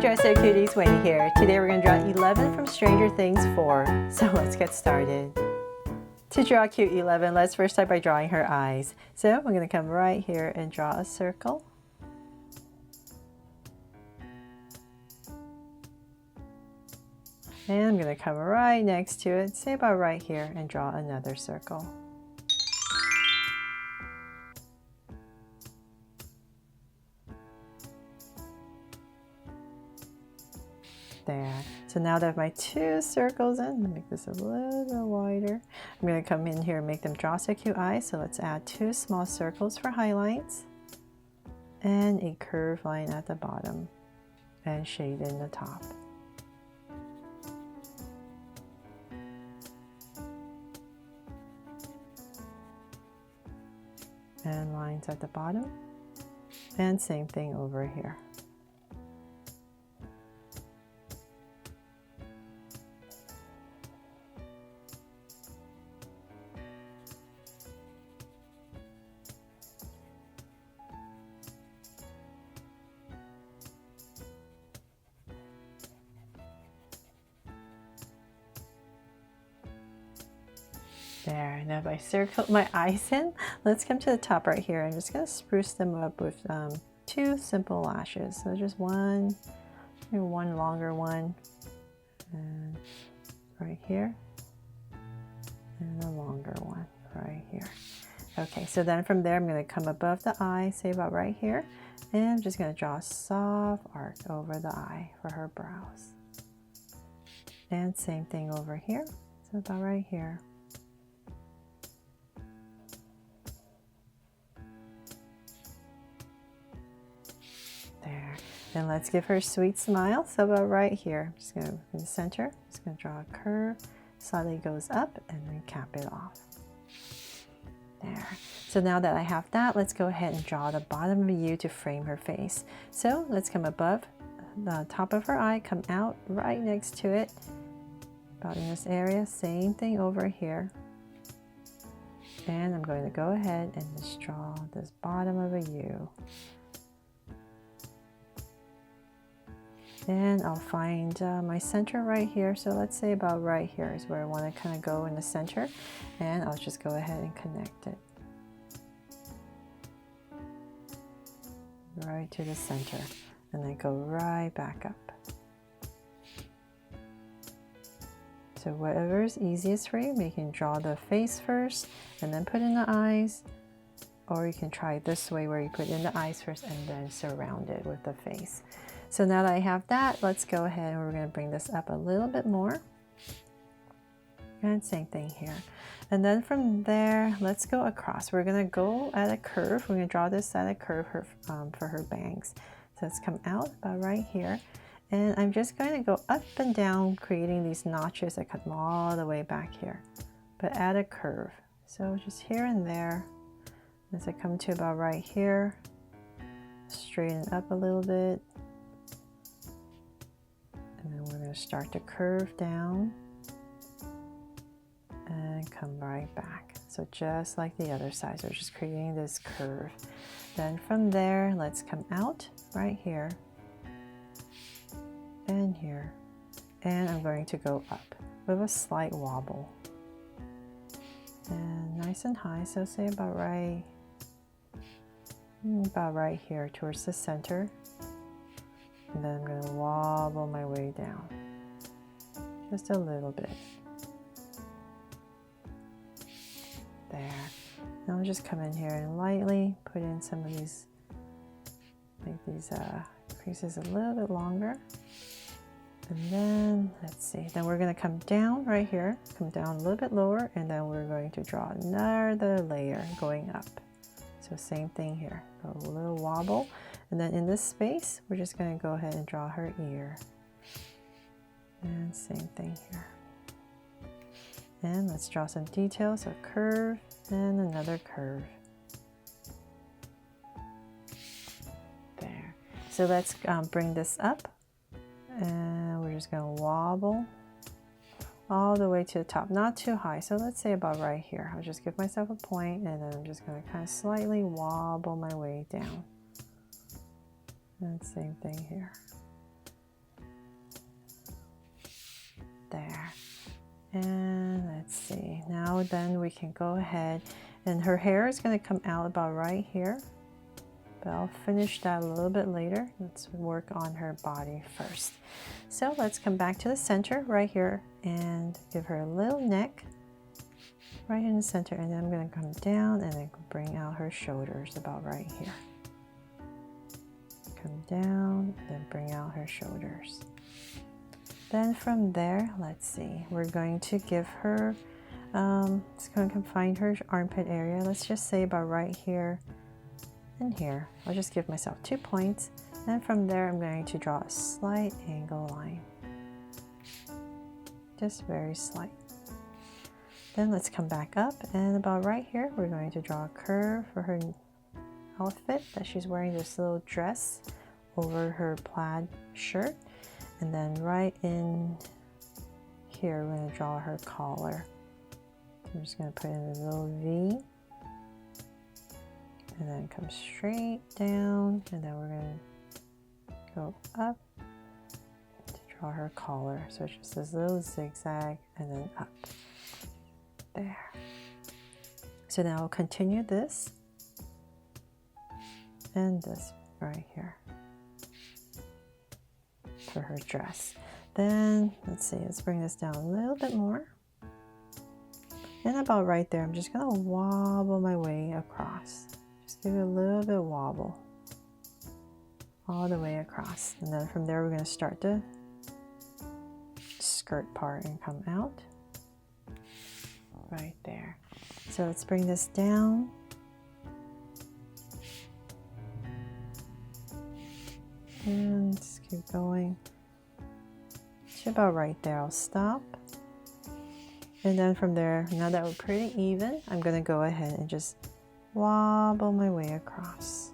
Draw So Cuties, Wendy here. Today we're going to draw 11 from Stranger Things 4. So let's get started. To draw cute 11, let's first start by drawing her eyes. So we're going to come right here and draw a circle. And I'm going to come right next to it, say about right here, and draw another circle. There. So now that I have my two circles in, let me make this a little bit wider. I'm going to come in here and make them draw so cute eyes. So let's add two small circles for highlights and a curved line at the bottom and shade in the top. And lines at the bottom, and same thing over here. There, now if I circle my eyes in, let's come to the top right here. I'm just going to spruce them up with two simple lashes. So just one longer one, and right here, and a longer one right here. Okay, so then from there I'm going to come above the eye, say about right here, and I'm just going to draw a soft arc over the eye for her brows. And same thing over here, so about right here. There. Then let's give her a sweet smile. So about right here, I'm just going to, in the center, just going to draw a curve, slightly goes up, and then cap it off. There. So now that I have that, let's go ahead and draw the bottom of a U to frame her face. So let's come above the top of her eye, come out right next to it, about in this area. Same thing over here. And I'm going to go ahead and just draw this bottom of a U. And I'll find my center right here. So let's say about right here is where I want to kind of go in the center. And I'll just go ahead and connect it right to the center. And then go right back up. So whatever is easiest for you, you can draw the face first and then put in the eyes. Or you can try it this way where you put in the eyes first and then surround it with the face. So now that I have that, let's go ahead and we're going to bring this up a little bit more. And same thing here. And then from there, let's go across. We're going to go at a curve. We're going to draw this at a curve for her bangs. So let's come out about right here. And I'm just going to go up and down, creating these notches that come all the way back here, but at a curve. So just here and there. As I come to about right here, straighten up a little bit. And then we're going to start to curve down and come right back. So just like the other side, so we're just creating this curve. Then from there, let's come out right here and here. And I'm going to go up with a slight wobble. And nice and high, so say about right here towards the center. And then I'm going to wobble my way down, just a little bit. There. Now I'll just come in here and lightly put in some of these, make these creases a little bit longer. And then, let's see, then we're going to come down right here, come down a little bit lower, and then we're going to draw another layer going up. So same thing here, a little wobble. And then in this space, we're just going to go ahead and draw her ear. And same thing here. And let's draw some details, a curve and another curve. There. So let's bring this up. And we're just going to wobble all the way to the top, not too high. So let's say about right here. I'll just give myself a point, and then I'm just going to kind of slightly wobble my way down. And same thing here. And let's see, now then we can go ahead, and her hair is going to come out about right here, but I'll finish that a little bit later. Let's work on her body first. So let's come back to the center right here and give her a little neck right in the center, and then I'm going to come down and then bring out her shoulders about right here. Come down, then bring out her shoulders. Then from there, let's see, we're going to give her, it's going to find her armpit area. Let's just say about right here and here. I'll just give myself 2 points. And from there, I'm going to draw a slight angle line. Just very slight. Then let's come back up, and about right here, we're going to draw a curve for her outfit that she's wearing, this little dress over her plaid shirt. And then right in here, we're going to draw her collar. I'm just going to put in a little V. And then come straight down. And then we're going to go up to draw her collar. So it's just this little zigzag and then up. There. So now I'll continue this and this right here for her dress. Then let's see, let's bring this down a little bit more, and about right there I'm just gonna wobble my way across. Just give it a little bit of wobble all the way across, and then from there we're going to start the skirt part and come out right there. So let's bring this down. And just keep going. It's about right there. I'll stop. And then from there, now that we're pretty even, I'm going to go ahead and just wobble my way across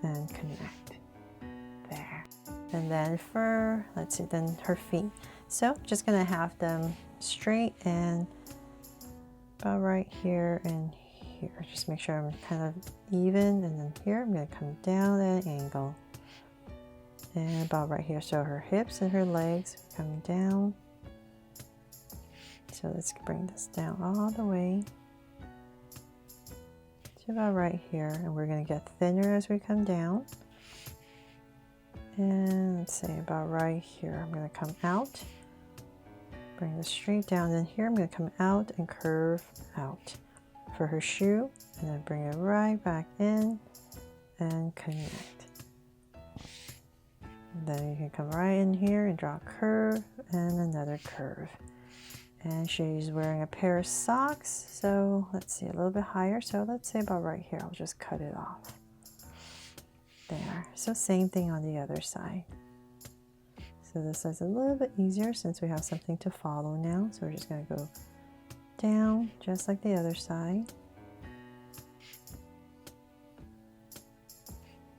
and connect there. And then for, let's see, then her feet. So just going to have them straight and about right here and here. Just make sure I'm kind of even, and then here I'm going to come down at an angle. And about right here, so her hips and her legs come down. So let's bring this down all the way to about right here, and we're going to get thinner as we come down. And let's say about right here, I'm going to come out, bring this straight down, and here I'm going to come out and curve out for her shoe, and then bring it right back in and connect. Then you can come right in here and draw a curve and another curve. And she's wearing a pair of socks, so let's see, a little bit higher. So let's say about right here, I'll just cut it off. There. So same thing on the other side. So this is a little bit easier since we have something to follow now. So we're just going to go down just like the other side.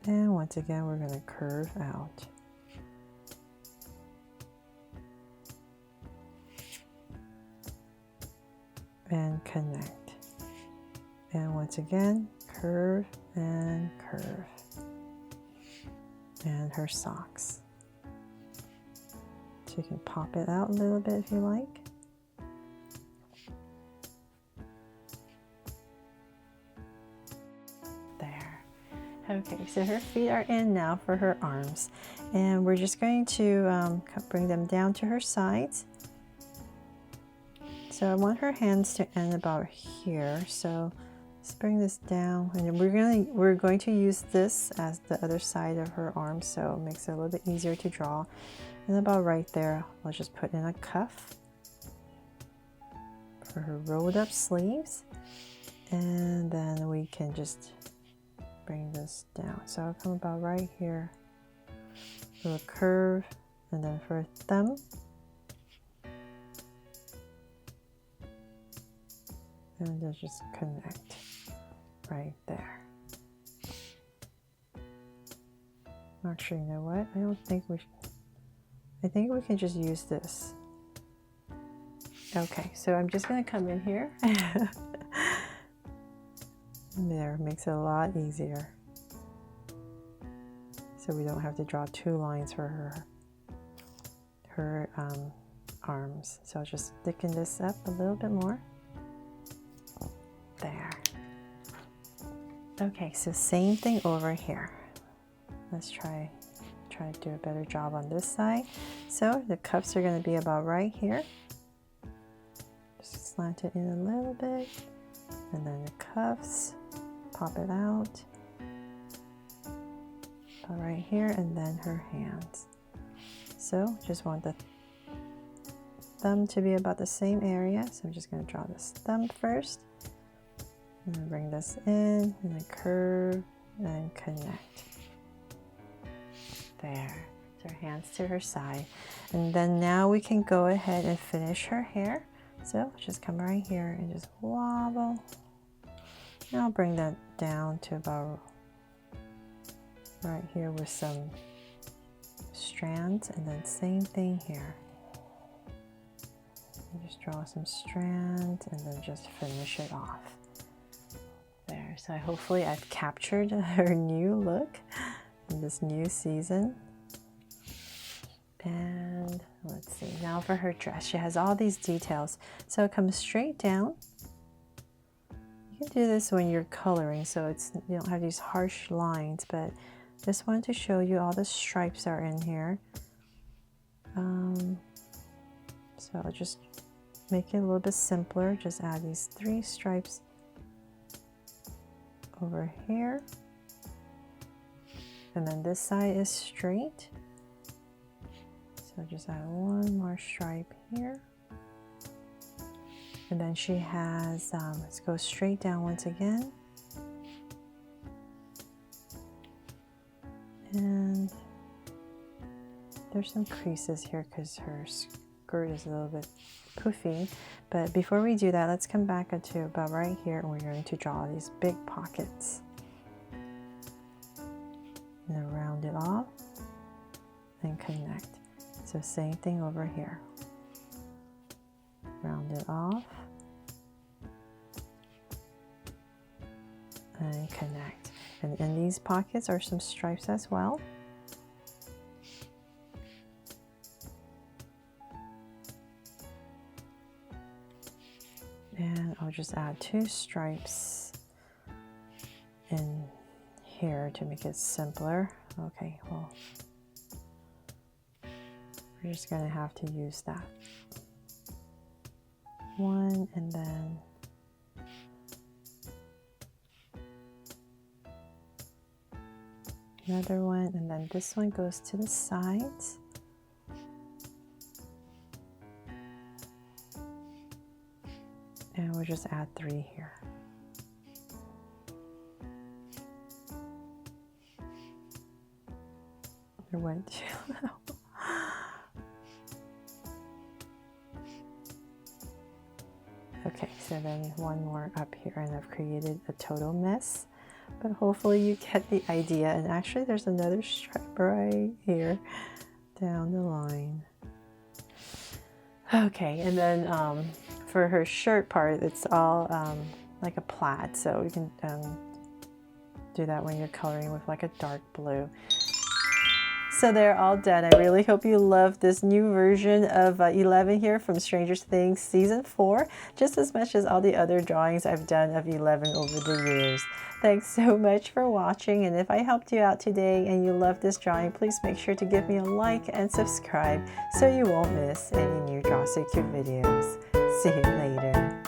And once again, we're going to curve out. And connect. And once again, curve and curve. And her socks. So you can pop it out a little bit if you like. There. Okay, so her feet are in now for her arms. And we're just going to bring them down to her sides. So I want her hands to end about here. So let's bring this down, and we're going to use this as the other side of her arm, so it makes it a little bit easier to draw. And about right there, I'll just put in a cuff for her rolled up sleeves, and then we can just bring this down. So I'll come about right here, do a curve, and then for a thumb. And then just connect right there. Actually, you know what? I don't think we should. I think we can just use this. Okay, so I'm just going to come in here. There, makes it a lot easier. So we don't have to draw two lines for her arms. So just thicken this up a little bit more. There. Okay, so same thing over here. Let's try to do a better job on this side. So the cuffs are going to be about right here. Just slant it in a little bit, and then the cuffs, pop it out about right here, and then her hands. So just want the thumb to be about the same area. So I'm just going to draw this thumb first, and then bring this in, and then curve and connect. There. So her hands to her side. And then now we can go ahead and finish her hair. So just come right here and just wobble. And I'll bring that down to about right here with some strands, and then same thing here. And just draw some strands and then just finish it off. There. So hopefully I've captured her new look in this new season. And let's see, now for her dress. She has all these details. So it comes straight down. You can do this when you're coloring, so it's, you don't have these harsh lines, but just wanted to show you all the stripes are in here. So I'll just make it a little bit simpler. Just add these 3 stripes over here. And then this side is straight. So just add 1 more stripe here. And then she has, let's go straight down once again. And there's some creases here because her skirt is a little bit poofy. But before we do that, let's come back to about right here, and we're going to draw these big pockets. And then round it off and connect. So same thing over here. Round it off and connect. And in these pockets are some stripes as well. And I'll just add 2 stripes in here to make it simpler. Okay, well, we're just going to have to use that. 1, and then another one, and then this one goes to the sides. And we'll just add 3 here. It went too low. Okay, so then 1 more up here, and I've created a total mess, but hopefully you get the idea. And actually there's another stripe right here down the line. Okay, and then for her shirt part, it's all like a plaid, so you can do that when you're coloring with like a dark blue. So they're all done. I really hope you love this new version of 11 here from Stranger Things Season 4, just as much as all the other drawings I've done of 11 over the years. Thanks so much for watching, and if I helped you out today and you love this drawing, please make sure to give me a like and subscribe so you won't miss any new Draw Secure videos. See you later.